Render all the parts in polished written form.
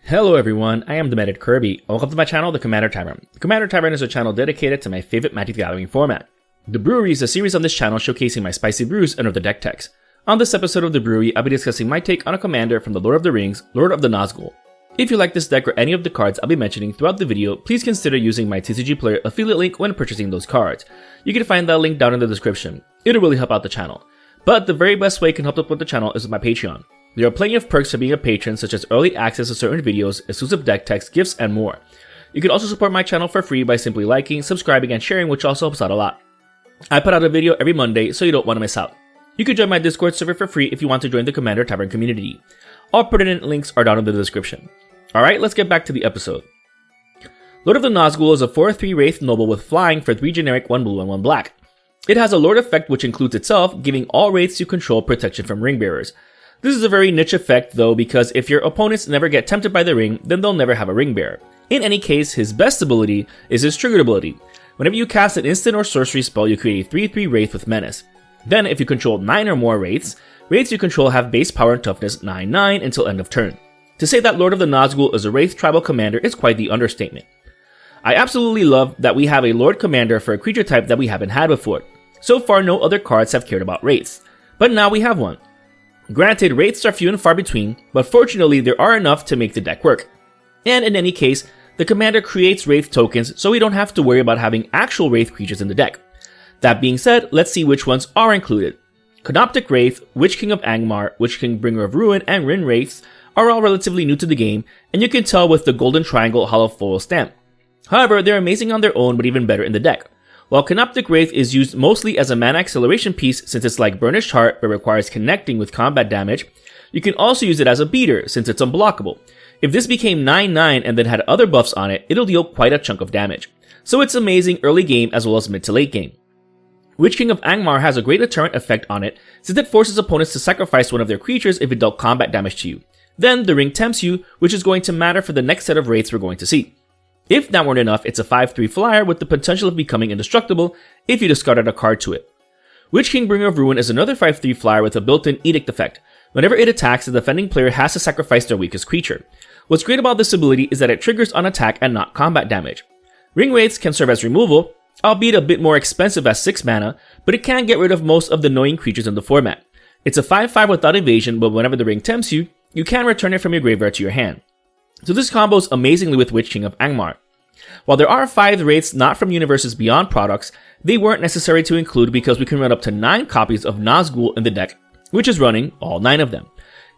Hello everyone, I am the Medic Kirby, and welcome to my channel, The Commander Tavern. The Commander Tavern is a channel dedicated to my favorite Magic the Gathering format. The Brewery is a series on this channel showcasing my spicy brews and other deck techs. On this episode of The Brewery, I'll be discussing my take on a commander from the Lord of the Rings, Lord of the Nazgûl. If you like this deck or any of the cards I'll be mentioning throughout the video, please consider using my TCG Player affiliate link when purchasing those cards. You can find that link down in the description. It'll really help out the channel. But the very best way you can help support the channel is with my Patreon. There are plenty of perks for being a patron, such as early access to certain videos, exclusive deck techs, gifts, and more. You can also support my channel for free by simply liking, subscribing, and sharing, which also helps out a lot. I put out a video every Monday, so you don't want to miss out. You can join my Discord server for free if you want to join the Commander Tavern community. All pertinent links are down in the description. Alright, let's get back to the episode. Lord of the Nazgûl is a 4/3 Wraith Noble with flying for 3 generic, 1 blue, and 1 black. It has a Lord effect which includes itself, giving all Wraiths you control protection from ring bearers. This is a very niche effect though, because if your opponents never get tempted by the ring, then they'll never have a ring bearer. In any case, his best ability is his triggered ability. Whenever you cast an instant or sorcery spell, you create a 3/3 Wraith with menace. Then, if you control 9 or more Wraiths you control have base power and toughness 9/9 until end of turn. To say that Lord of the Nazgûl is a Wraith tribal commander is quite the understatement. I absolutely love that we have a Lord commander for a creature type that we haven't had before. So far, no other cards have cared about Wraiths, but now we have one. Granted, Wraiths are few and far between, but fortunately there are enough to make the deck work. And in any case, the commander creates Wraith tokens, so we don't have to worry about having actual Wraith creatures in the deck. That being said, let's see which ones are included. Canoptic Wraith, Witch King of Angmar, Witch King Bringer of Ruin, and Rin Wraiths are all relatively new to the game, and you can tell with the golden triangle hollow foil stamp. However, they're amazing on their own, but even better in the deck. While Canoptic Wraith is used mostly as a mana acceleration piece since it's like Burnished Heart but requires connecting with combat damage, you can also use it as a beater since it's unblockable. If this became 9/9 and then had other buffs on it, it'll deal quite a chunk of damage. So it's amazing early game as well as mid to late game. Witch King of Angmar has a great deterrent effect on it since it forces opponents to sacrifice one of their creatures if it dealt combat damage to you. Then the ring tempts you, which is going to matter for the next set of Wraiths we're going to see. If that weren't enough, it's a 5/3 flyer with the potential of becoming indestructible if you discarded a card to it. Witch King Bringer of Ruin is another 5/3 flyer with a built-in edict effect. Whenever it attacks, the defending player has to sacrifice their weakest creature. What's great about this ability is that it triggers on attack and not combat damage. Ring Wraiths can serve as removal, albeit a bit more expensive as 6 mana, but it can get rid of most of the annoying creatures in the format. It's a 5/5 without evasion, but whenever the ring tempts you, you can return it from your graveyard to your hand. So this combos amazingly with Witch King of Angmar. While there are 5 Wraiths not from Universes Beyond products, they weren't necessary to include because we can run up to 9 copies of Nazgûl in the deck, which is running all 9 of them.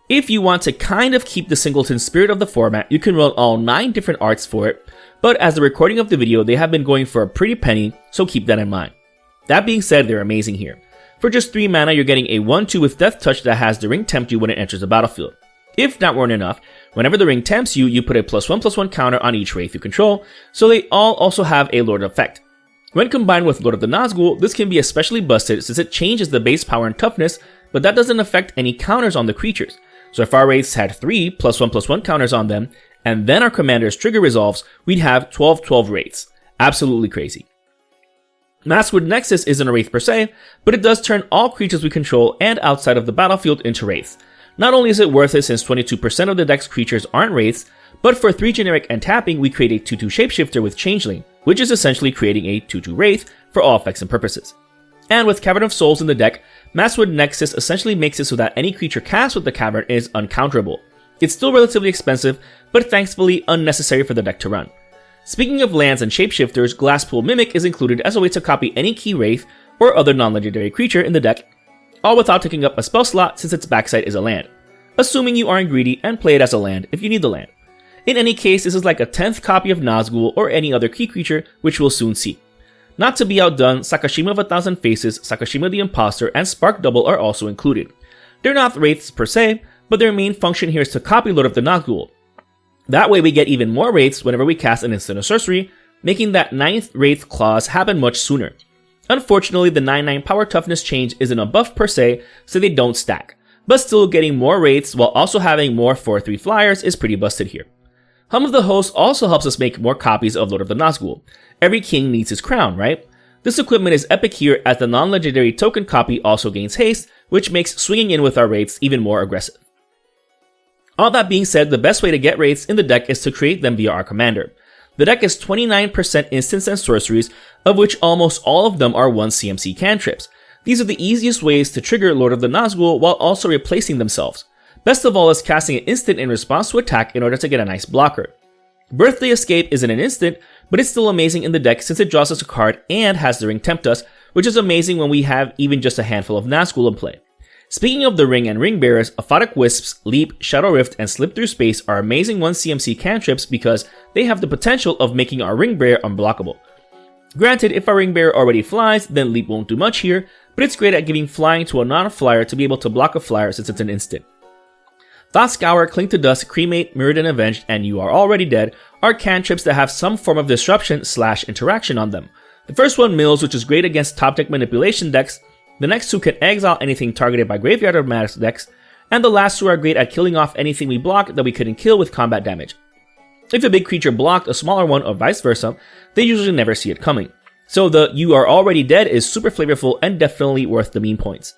If you want to kind of keep the singleton spirit of the format, you can run all 9 different arts for it, but as the recording of the video, they have been going for a pretty penny, so keep that in mind. That being said, they're amazing here. For just 3 mana, you're getting a 1/2 with Death Touch that has the ring tempt you when it enters the battlefield. If that weren't enough, whenever the ring tempts you, you put a +1/+1 counter on each Wraith you control, so they all also have a Lord effect. When combined with Lord of the Nazgûl, this can be especially busted since it changes the base power and toughness, but that doesn't affect any counters on the creatures. So if our Wraiths had 3 +1/+1 counters on them, and then our commander's trigger resolves, we'd have 12/12 Wraiths. Absolutely crazy. Nazgûl Nexus isn't a Wraith per se, but it does turn all creatures we control and outside of the battlefield into Wraiths. Not only is it worth it since 22% of the deck's creatures aren't Wraiths, but for 3 generic and tapping, we create a 2/2 Shapeshifter with Changeling, which is essentially creating a 2/2 Wraith for all effects and purposes. And with Cavern of Souls in the deck, Nazgûl Nexus essentially makes it so that any creature cast with the Cavern is uncounterable. It's still relatively expensive, but thankfully unnecessary for the deck to run. Speaking of lands and shapeshifters, Glasspool Mimic is included as a way to copy any key Wraith or other non-legendary creature in the deck, all without taking up a spell slot since its backside is a land, assuming you aren't greedy and play it as a land if you need the land. In any case, this is like a 10th copy of Nazgûl or any other key creature, which we'll soon see. Not to be outdone, Sakashima of 1,000 Faces, Sakashima the Imposter, and Spark Double are also included. They're not Wraiths per se, but their main function here is to copy Lord of the Nazgûl. That way we get even more Wraiths whenever we cast an instant or sorcery, making that 9th Wraith clause happen much sooner. Unfortunately, the 9/9 power toughness change isn't a buff per se, so they don't stack. But still, getting more Wraiths while also having more 4/3 flyers is pretty busted here. Hum of the Host also helps us make more copies of Lord of the Nazgûl. Every king needs his crown, right? This equipment is epic here as the non-legendary token copy also gains haste, which makes swinging in with our Wraiths even more aggressive. All that being said, the best way to get Wraiths in the deck is to create them via our commander. The deck is 29% instants and sorceries, of which almost all of them are 1 CMC cantrips. These are the easiest ways to trigger Lord of the Nazgûl while also replacing themselves. Best of all is casting an instant in response to attack in order to get a nice blocker. Birthday Escape isn't an instant, but it's still amazing in the deck since it draws us a card and has the ring tempt us, which is amazing when we have even just a handful of Nazgûl in play. Speaking of the ring and ring bearers, Aphotic Wisps, Leap, Shadow Rift, and Slip Through Space are amazing 1 CMC cantrips because they have the potential of making our ring bearer unblockable. Granted, if our ring bearer already flies, then Leap won't do much here, but it's great at giving flying to a non-flyer to be able to block a flyer since it's an instant. Thought Scour, Cling to Dust, Cremate, Mirrored and Avenged, and You Are Already Dead are cantrips that have some form of disruption/interaction on them. The first one mills, which is great against top deck manipulation decks. The next two can exile anything targeted by graveyard or menace decks, and the last two are great at killing off anything we block that we couldn't kill with combat damage. If a big creature blocked a smaller one or vice versa, they usually never see it coming. So the You Are Already Dead is super flavorful and definitely worth the meme points.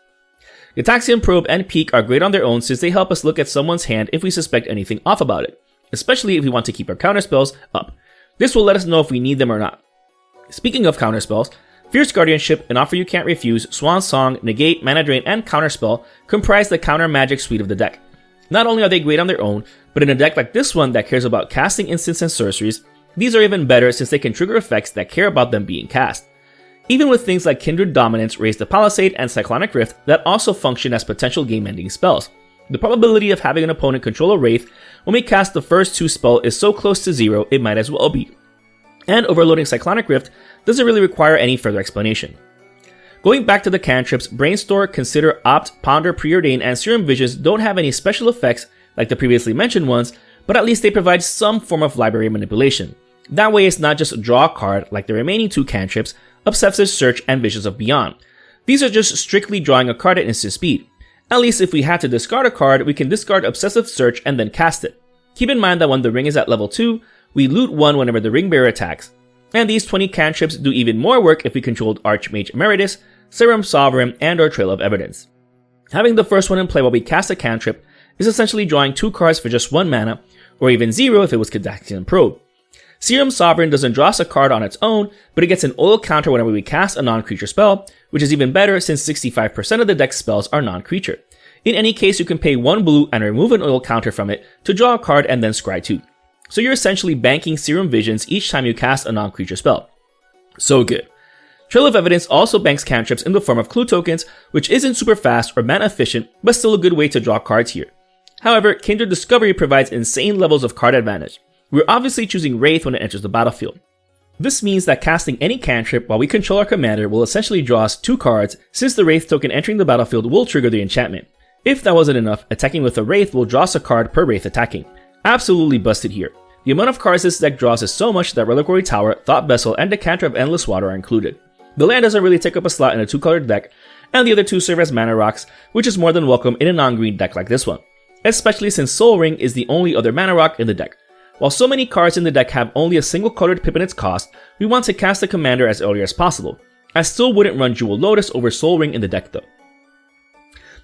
Gitaxian Probe and Peek are great on their own since they help us look at someone's hand if we suspect anything off about it, especially if we want to keep our counterspells up. This will let us know if we need them or not. Speaking of counterspells, Fierce Guardianship, An Offer You Can't Refuse, Swan Song, Negate, Mana Drain, and Counterspell comprise the counter magic suite of the deck. Not only are they great on their own, but in a deck like this one that cares about casting instants and sorceries, these are even better since they can trigger effects that care about them being cast. Even with things like Kindred Dominance, Raise the Palisade, and Cyclonic Rift that also function as potential game-ending spells. The probability of having an opponent control a Wraith when we cast the first 2 spells is so close to 0 it might as well be. And overloading Cyclonic Rift doesn't really require any further explanation. Going back to the cantrips, Brainstorm, Consider, Opt, Ponder, Preordain, and Serum Visions don't have any special effects like the previously mentioned ones, but at least they provide some form of library manipulation. That way it's not just draw a card like the remaining 2 cantrips, Obsessive Search and Visions of Beyond. These are just strictly drawing a card at instant speed. At least if we had to discard a card, we can discard Obsessive Search and then cast it. Keep in mind that when the ring is at level 2, we loot 1 whenever the ring bearer attacks. And these 20 cantrips do even more work if we controlled Archmage Emeritus, Serum Sovereign, and or Trail of Evidence. Having the first one in play while we cast a cantrip is essentially drawing 2 cards for just 1 mana, or even 0 if it was Gitaxian Probe. Serum Sovereign doesn't draw us a card on its own, but it gets an oil counter whenever we cast a non-creature spell, which is even better since 65% of the deck's spells are non-creature. In any case, you can pay 1 blue and remove an oil counter from it to draw a card and then scry 2. So you're essentially banking Serum Visions each time you cast a non-creature spell. So good. Trail of Evidence also banks cantrips in the form of clue tokens, which isn't super fast or mana efficient, but still a good way to draw cards here. However, Kindred Discovery provides insane levels of card advantage. We're obviously choosing Wraith when it enters the battlefield. This means that casting any cantrip while we control our commander will essentially draw us 2 cards, since the Wraith token entering the battlefield will trigger the enchantment. If that wasn't enough, attacking with a Wraith will draw us a card per Wraith attacking. Absolutely busted here. The amount of cards this deck draws is so much that Reliquary Tower, Thought Vessel, and Decanter of Endless Water are included. The land doesn't really take up a slot in a 2-colored deck, and the other 2 serve as mana rocks, which is more than welcome in a non-green deck like this one, especially since Soul Ring is the only other mana rock in the deck. While so many cards in the deck have only a single colored pip in its cost, we want to cast the commander as early as possible. I still wouldn't run Jewel Lotus over Soul Ring in the deck though.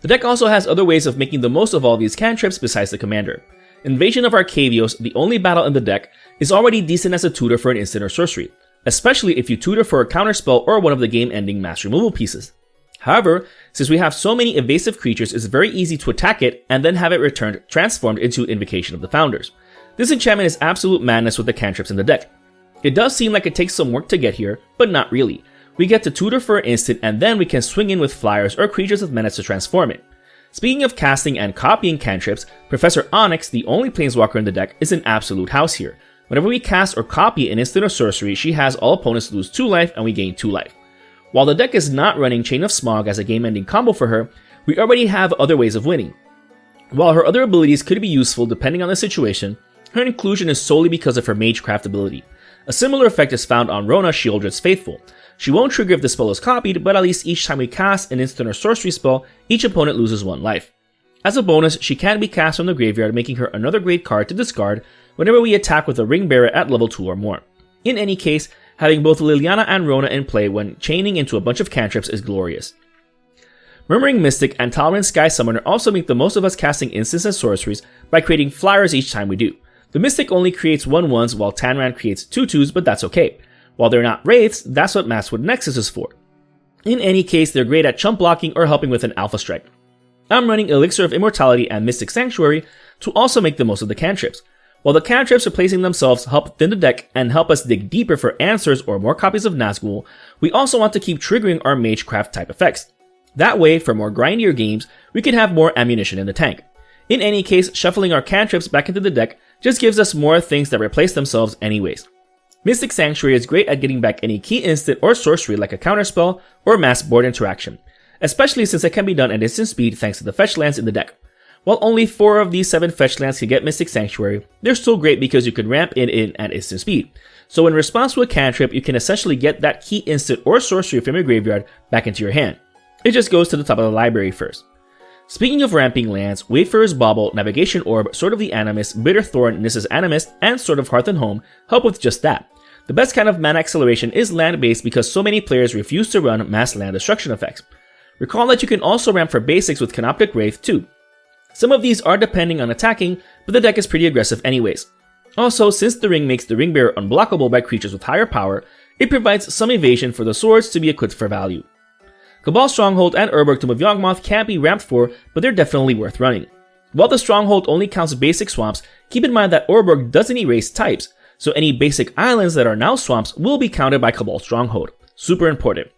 The deck also has other ways of making the most of all these cantrips besides the commander. Invasion of Arcavios, the only battle in the deck, is already decent as a tutor for an instant or sorcery, especially if you tutor for a counterspell or one of the game-ending mass removal pieces. However, since we have so many evasive creatures, it's very easy to attack it and then have it transformed into Invocation of the Founders. This enchantment is absolute madness with the cantrips in the deck. It does seem like it takes some work to get here, but not really. We get to tutor for an instant and then we can swing in with flyers or creatures with menace to transform it. Speaking of casting and copying cantrips, Professor Onyx, the only planeswalker in the deck, is an absolute house here. Whenever we cast or copy an instant or sorcery, she has all opponents lose 2 life and we gain 2 life. While the deck is not running Chain of Smog as a game-ending combo for her, we already have other ways of winning. While her other abilities could be useful depending on the situation, her inclusion is solely because of her Magecraft ability. A similar effect is found on Rona Sheoldred's Faithful. She won't trigger if the spell is copied, but at least each time we cast an instant or sorcery spell, each opponent loses 1 life. As a bonus, she can be cast from the graveyard, making her another great card to discard whenever we attack with a Ring Bearer at level 2 or more. In any case, having both Liliana and Rona in play when chaining into a bunch of cantrips is glorious. Murmuring Mystic and Tolerant Sky Summoner also make the most of us casting instants and sorceries by creating flyers each time we do. The Mystic only creates 1/1s while Tavern creates 2/2s, but that's okay. While they're not Wraiths, that's what Maskwood Nexus is for. In any case, they're great at chump blocking or helping with an Alpha Strike. I'm running Elixir of Immortality and Mystic Sanctuary to also make the most of the cantrips. While the cantrips replacing themselves help thin the deck and help us dig deeper for answers or more copies of Nazgûl, we also want to keep triggering our Magecraft type effects. That way, for more grindier games, we can have more ammunition in the tank. In any case, shuffling our cantrips back into the deck just gives us more things that replace themselves anyways. Mystic Sanctuary is great at getting back any key instant or sorcery like a counterspell or mass board interaction, especially since it can be done at instant speed thanks to the fetch lands in the deck. While only 4 of these 7 fetch lands can get Mystic Sanctuary, they're still great because you can ramp it in at instant speed. So in response to a cantrip, you can essentially get that key instant or sorcery from your graveyard back into your hand. It just goes to the top of the library first. Speaking of ramping lands, Wayfarer's Bauble, Navigation Orb, Sword of the Animist, Bitter Thorn, Nissa's Animist, and Sword of Hearth and Home help with just that. The best kind of mana acceleration is land-based because so many players refuse to run mass land destruction effects. Recall that you can also ramp for basics with Canoptic Wraith too. Some of these are depending on attacking, but the deck is pretty aggressive anyways. Also, since the ring makes the Ring Bearer unblockable by creatures with higher power, it provides some evasion for the swords to be equipped for value. Cabal Stronghold and Urborg Tomb of Yawgmoth can't be ramped for, but they're definitely worth running. While the Stronghold only counts basic swamps, keep in mind that Urborg doesn't erase types, so any basic islands that are now swamps will be counted by Cabal Stronghold. Super important.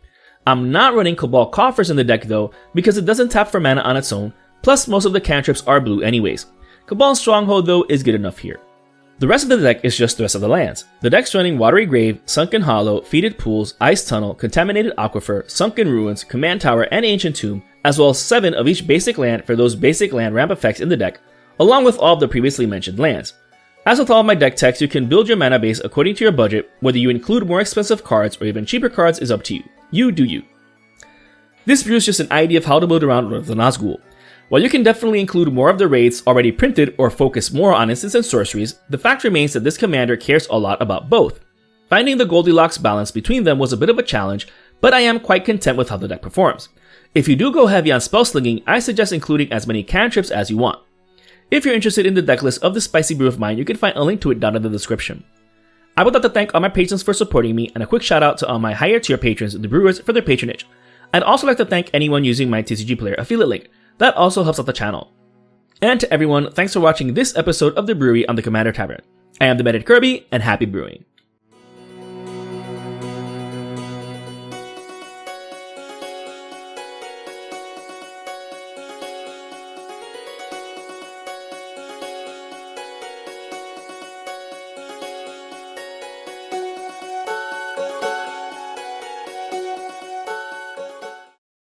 I'm not running Cabal Coffers in the deck though, because it doesn't tap for mana on its own, plus most of the cantrips are blue anyways. Cabal Stronghold though is good enough here. The rest of the deck is just the rest of the lands. The deck's running Watery Grave, Sunken Hollow, Fetid Pools, Ice Tunnel, Contaminated Aquifer, Sunken Ruins, Command Tower, and Ancient Tomb, as well as 7 of each basic land for those basic land ramp effects in the deck, along with all of the previously mentioned lands. As with all of my deck techs, you can build your mana base according to your budget. Whether you include more expensive cards or even cheaper cards is up to you. You do you. This brew is just an idea of how to build around the Nazgûl. While you can definitely include more of the wraiths already printed or focus more on instants and sorceries, the fact remains that this commander cares a lot about both. Finding the Goldilocks balance between them was a bit of a challenge, but I am quite content with how the deck performs. If you do go heavy on spell slinging, I suggest including as many cantrips as you want. If you're interested in the deck list of this spicy brew of mine, you can find a link to it down in the description. I would like to thank all my patrons for supporting me, and a quick shout out to all my higher tier patrons, the Brewers, for their patronage. I'd also like to thank anyone using my TCG Player affiliate link. That also helps out the channel. And to everyone, thanks for watching this episode of The Brewery on the Commander Tavern. I am the Menace Kirby, and happy brewing.